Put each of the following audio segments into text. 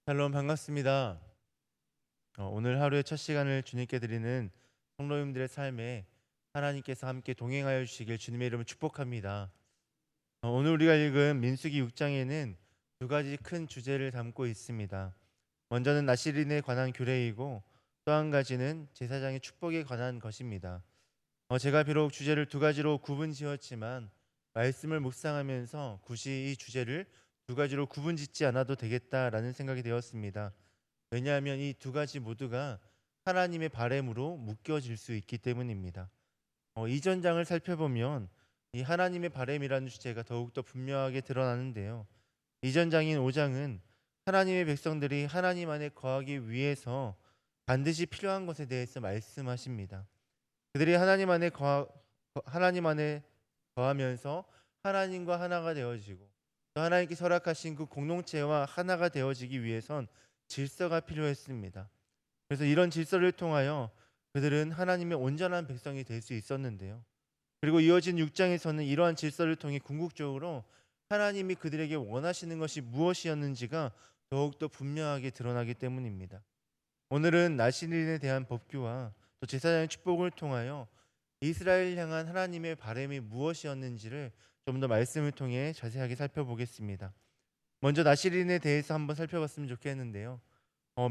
샬롬 반갑습니다. 오늘 하루의 첫 시간을 주님께 드리는 성도님들의 삶에 하나님께서 함께 동행하여 주시길 주님의 이름으로 축복합니다. 오늘 우리가 읽은 민수기 6장에는 두 가지 큰 주제를 담고 있습니다. 먼저는 나실인에 관한 규례이고 또 한 가지는 제사장의 축복에 관한 것입니다. 제가 비록 주제를 두 가지로 구분 지었지만 말씀을 묵상하면서 굳이 이 주제를 두 가지로 구분 짓지 않아도 되겠다라는 생각이 되었습니다. 왜냐하면 이 두 가지 모두가 하나님의 바램으로 묶여질 수 있기 때문입니다. 이전 장을 살펴보면 이 하나님의 바램이라는 주제가 더욱더 분명하게 드러나는데요. 이전 장인 5장은 하나님의 백성들이 하나님 안에 거하기 위해서 반드시 필요한 것에 대해서 말씀하십니다. 그들이 하나님 안에 거하면서 하나님과 하나가 되어지고 또 하나님께 허락하신 그 공동체와 하나가 되어지기 위해선 질서가 필요했습니다. 그래서 이런 질서를 통하여 그들은 하나님의 온전한 백성이 될 수 있었는데요. 그리고 이어진 6장에서는 이러한 질서를 통해 궁극적으로 하나님이 그들에게 원하시는 것이 무엇이었는지가 더욱더 분명하게 드러나기 때문입니다. 오늘은 나실인에 대한 법규와 또 제사장의 축복을 통하여 이스라엘 향한 하나님의 바람이 무엇이었는지를 좀 더 말씀을 통해 자세하게 살펴보겠습니다. 먼저 나실인에 대해서 한번 살펴봤으면 좋겠는데요.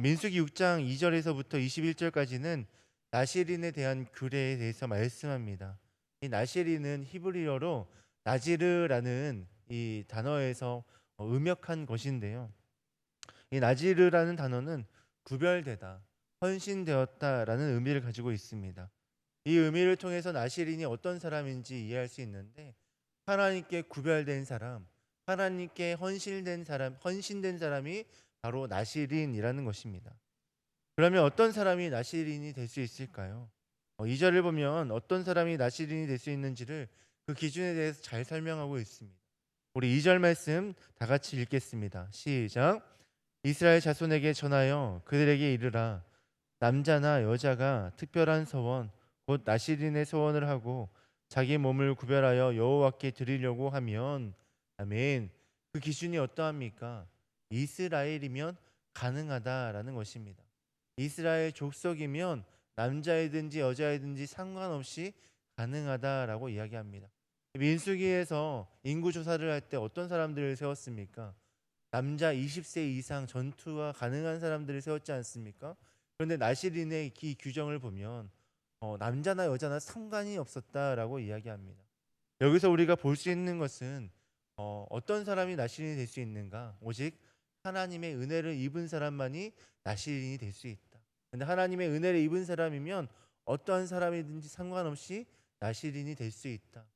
민수기 6장 2절에서부터 21절까지는 나실인에 대한 규례에 대해서 말씀합니다. 이 나실인은 히브리어로 나지르라는 이 단어에서 음역한 것인데요. 이 나지르라는 단어는 구별되다, 헌신되었다라는 의미를 가지고 있습니다. 이 의미를 통해서 나실인이 어떤 사람인지 이해할 수 있는데 하나님께 구별된 사람, 하나님께 헌신된 사람이 바로 나실인이라는 것입니다. 그러면 어떤 사람이 나실인이 될 수 있을까요? 2절을 보면 어떤 사람이 나실인이 될 수 있는지를 그 기준에 대해서 잘 설명하고 있습니다. 우리 2절 말씀 다 같이 읽겠습니다. 시작. 이스라엘 자손에게 전하여 그들에게 이르라. 남자나 여자가 특별한 서원 곧 나실인의 서원을 하고 자기 몸을 구별하여 여호와께 드리려고 하면 아멘. 그 기준이 어떠합니까? 이스라엘이면 가능하다라는 것입니다. 이스라엘 족속이면 남자이든지 여자이든지 상관없이 가능하다라고 이야기합니다. 민수기에서 인구 조사를 할 때 어떤 사람들을 세웠습니까? 남자 20세 이상 전투가 가능한 사람들을 세웠지 않습니까? 그런데 나실인의 이 규정을 보면 남자나 여자나 상관이 없었다라고 이야기합니다. 여기서 우리가 볼 수 있는 것은 어떤 사람이 나실인이 될 수 있는가? 오직 하나님의 은혜를 입은 사람만이 나실인이 될 수 있다. 근데 하나님의 은혜를 입은 사람이면 어떠한 사람이든지 상관없이 나실인이 될 수 있다.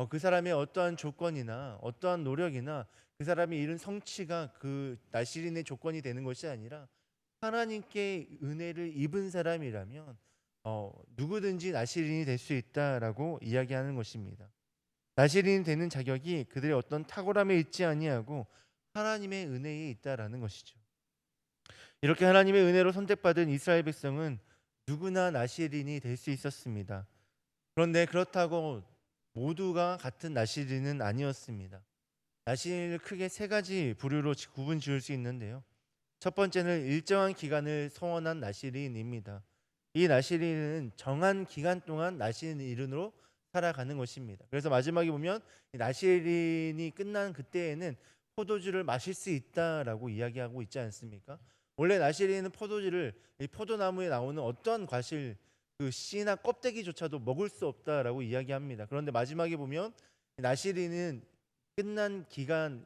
그 사람의 어떠한 조건이나 어떠한 노력이나 그 사람이 이룬 성취가 그 나실인의 조건이 되는 것이 아니라 하나님께 은혜를 입은 사람이라면 누구든지 나실인이 될 수 있다라고 이야기하는 것입니다. 나실인이 되는 자격이 그들의 어떤 탁월함에 있지 아니하고 하나님의 은혜에 있다라는 것이죠. 이렇게 하나님의 은혜로 선택받은 이스라엘 백성은 누구나 나실인이 될 수 있었습니다. 그런데 그렇다고 모두가 같은 나실인은 아니었습니다. 나실인을 크게 세 가지 부류로 구분 지을 수 있는데요. 첫 번째는 일정한 기간을 서원한 나실인입니다. 이 나실인은 정한 기간 동안 나실인으로 살아가는 것입니다. 그래서 마지막에 보면 나실인이 끝난 그때에는 포도주를 마실 수 있다라고 이야기하고 있지 않습니까? 원래 나실인은 포도주를 이 포도나무에 나오는 어떠한 과실 그 씨나 껍데기조차도 먹을 수 없다라고 이야기합니다. 그런데 마지막에 보면 나실인은 끝난 기간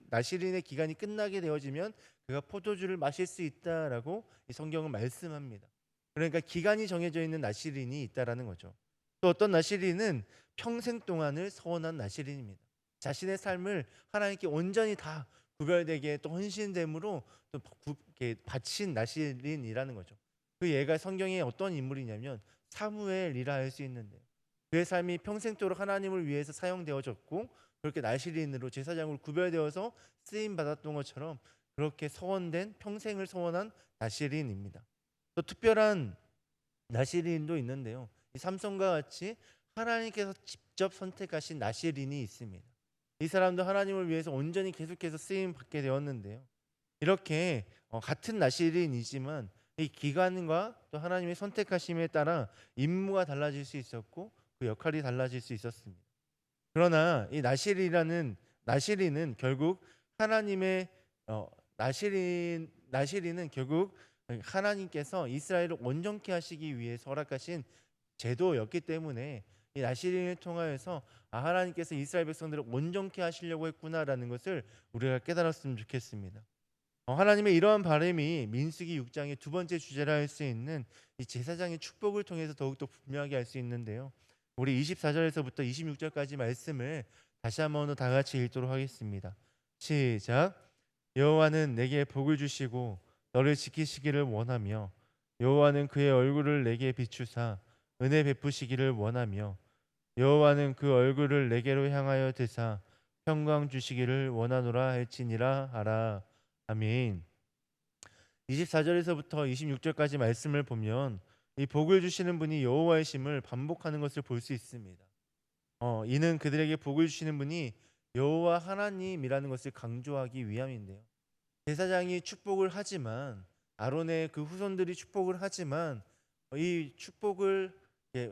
나실인의 기간이 끝나게 되어지면 그가 포도주를 마실 수 있다라고 이 성경은 말씀합니다. 그러니까 기간이 정해져 있는 나실인이 있다라는 거죠. 또 어떤 나실인은 평생 동안을 서원한 나실인입니다. 자신의 삶을 하나님께 온전히 다 구별되게 또 헌신됨으로 또 바친 나실인이라는 거죠. 그 얘가 성경에 어떤 인물이냐면 사무엘이라 할 수 있는데 그의 삶이 평생도록 하나님을 위해서 사용되어졌고 그렇게 나실인으로 제사장으로 구별되어서 쓰임 받았던 것처럼 그렇게 서원된 평생을 서원한 나실인입니다. 또 특별한 나실인도 있는데요. 이 삼손과 같이 하나님께서 직접 선택하신 나실인이 있습니다. 이 사람도 하나님을 위해서 온전히 계속해서 쓰임 받게 되었는데요. 이렇게 같은 나실인이지만 이 기간과 또 하나님의 선택하심에 따라 임무가 달라질 수 있었고 그 역할이 달라질 수 있었습니다. 그러나 이 나실인은 결국 하나님의 나실인은 결국 하나님께서 이스라엘을 온전케 하시기 위해서 허락하신 제도였기 때문에 이 나실인을 통하여서 하나님께서 이스라엘 백성들을 온전케 하시려고 했구나라는 것을 우리가 깨달았으면 좋겠습니다. 하나님의 이러한 바람이 민수기 6장의 두 번째 주제라 할 수 있는 이 제사장의 축복을 통해서 더욱더 분명하게 알 수 있는데요. 우리 24절에서부터 26절까지 말씀을 다시 한번 다 같이 읽도록 하겠습니다. 시작. 여호와는 내게 복을 주시고 너를 지키시기를 원하며 여호와는 그의 얼굴을 내게 비추사 은혜 베푸시기를 원하며 여호와는 그 얼굴을 내게로 향하여 드사 평강 주시기를 원하노라 할지니라 하라. 아멘. 24절에서부터 26절까지 말씀을 보면 이 복을 주시는 분이 여호와이심을 반복하는 것을 볼 수 있습니다. 이는 그들에게 복을 주시는 분이 여호와 하나님이라는 것을 강조하기 위함인데요. 제사장이 축복을 하지만 아론의 그 후손들이 축복을 하지만 이 축복을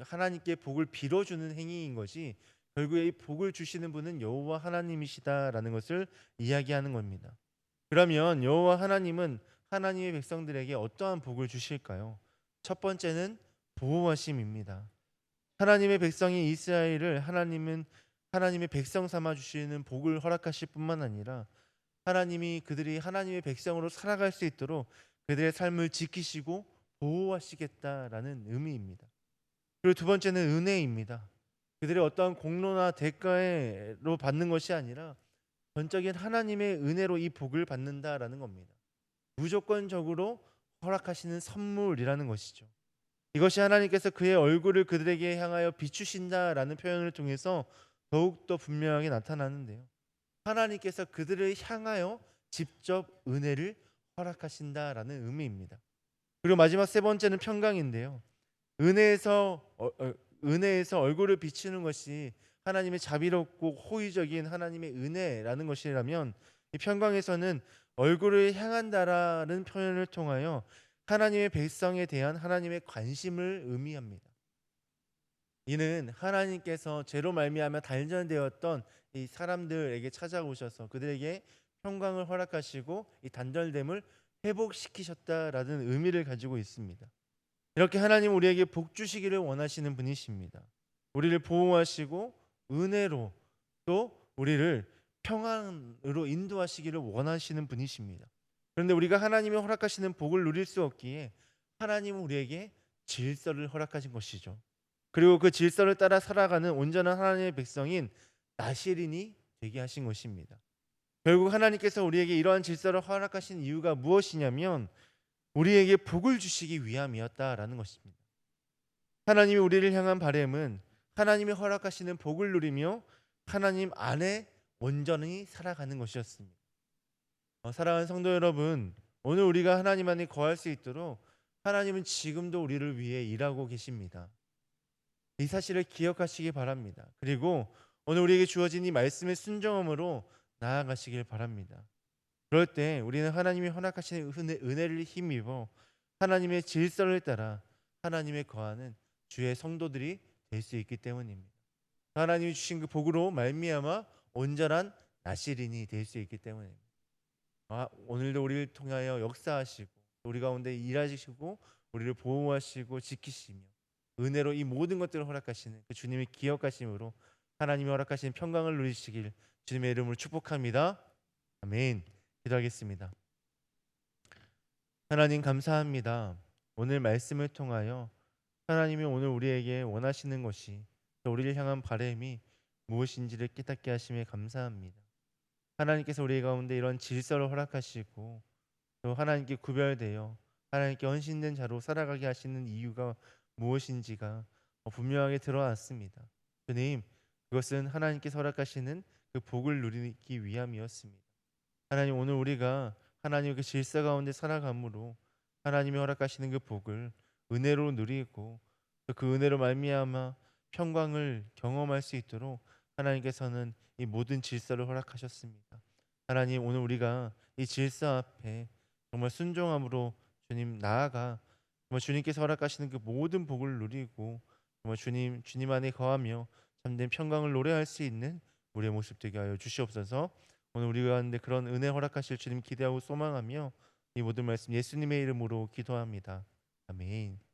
하나님께 복을 빌어주는 행위인 것이 결국에 이 복을 주시는 분은 여호와 하나님이시다라는 것을 이야기하는 겁니다. 그러면 여호와 하나님은 하나님의 백성들에게 어떠한 복을 주실까요? 첫 번째는 보호하심입니다. 하나님의 백성이 이스라엘을 하나님은 하나님의 백성 삼아 주시는 복을 허락하실 뿐만 아니라 하나님이 그들이 하나님의 백성으로 살아갈 수 있도록 그들의 삶을 지키시고 보호하시겠다라는 의미입니다. 그리고 두 번째는 은혜입니다. 그들의 어떠한 공로나 대가로 받는 것이 아니라 전적인 하나님의 은혜로 이 복을 받는다라는 겁니다. 무조건적으로 허락하시는 선물이라는 것이죠. 이것이 하나님께서 그의 얼굴을 그들에게 향하여 비추신다라는 표현을 통해서 더욱더 분명하게 나타나는데요. 하나님께서 그들을 향하여 직접 은혜를 허락하신다라는 의미입니다. 그리고 마지막 세 번째는 평강인데요. 은혜에서 얼굴을 비추는 것이 하나님의 자비롭고 호의적인 하나님의 은혜라는 것이라면 이 평강에서는 얼굴을 향한다라는 표현을 통하여 하나님의 백성에 대한 하나님의 관심을 의미합니다. 이는 하나님께서 죄로 말미암아 단절되었던 이 사람들에게 찾아오셔서 그들에게 평강을 허락하시고 이 단절됨을 회복시키셨다라는 의미를 가지고 있습니다. 이렇게 하나님 우리에게 복 주시기를 원하시는 분이십니다. 우리를 보호하시고 은혜로 또 우리를 평안으로 인도하시기를 원하시는 분이십니다. 그런데 우리가 하나님이 허락하시는 복을 누릴 수 없기에 하나님은 우리에게 질서를 허락하신 것이죠. 그리고 그 질서를 따라 살아가는 온전한 하나님의 백성인 나실인이 되게 하신 것입니다. 결국 하나님께서 우리에게 이러한 질서를 허락하신 이유가 무엇이냐면 우리에게 복을 주시기 위함이었다라는 것입니다. 하나님이 우리를 향한 바람은 하나님이 허락하시는 복을 누리며 하나님 안에 온전히 살아가는 것이었습니다. 사랑하는 성도 여러분, 오늘 우리가 하나님 안에 거할 수 있도록 하나님은 지금도 우리를 위해 일하고 계십니다. 이 사실을 기억하시기 바랍니다. 그리고 오늘 우리에게 주어진 이 말씀의 순종함으로 나아가시길 바랍니다. 그럴 때 우리는 하나님이 허락하시는 은혜를 힘입어 하나님의 질서를 따라 하나님의 거하는 주의 성도들이 될 수 있기 때문입니다. 하나님이 주신 그 복으로 말미암아 온전한 나실인이 될 수 있기 때문입니다. 오늘도 우리를 통하여 역사하시고 우리 가운데 일하시고 우리를 보호하시고 지키시며 은혜로 이 모든 것들을 허락하시는 그 주님의 기억하심으로 하나님이 허락하신 평강을 누리시길 주님의 이름으로 축복합니다. 아멘. 기도하겠습니다. 하나님 감사합니다. 오늘 말씀을 통하여 하나님이 오늘 우리에게 원하시는 것이 또 우리를 향한 바람이 무엇인지를 깨닫게 하심에 감사합니다. 하나님께서 우리 가운데 이런 질서를 허락하시고 또 하나님께 구별되어 하나님께 헌신된 자로 살아가게 하시는 이유가 무엇인지가 분명하게 드러났습니다. 주님, 그것은 하나님께서 허락하시는 그 복을 누리기 위함이었습니다. 하나님, 오늘 우리가 하나님의 그 질서 가운데 살아감으로 하나님이 허락하시는 그 복을 은혜로 누리고 그 은혜로 말미암아 평강을 경험할 수 있도록 하나님께서는 이 모든 질서를 허락하셨습니다. 하나님, 오늘 우리가 이 질서 앞에 정말 순종함으로 주님 나아가 정말 주님께서 허락하시는 그 모든 복을 누리고 정말 주님 안에 거하며 참된 평강을 노래할 수 있는 우리의 모습 되게 하여 주시옵소서. 오늘 우리 가운데 그런 은혜 허락하실 주님 기대하고 소망하며 이 모든 말씀 예수님의 이름으로 기도합니다. 아멘.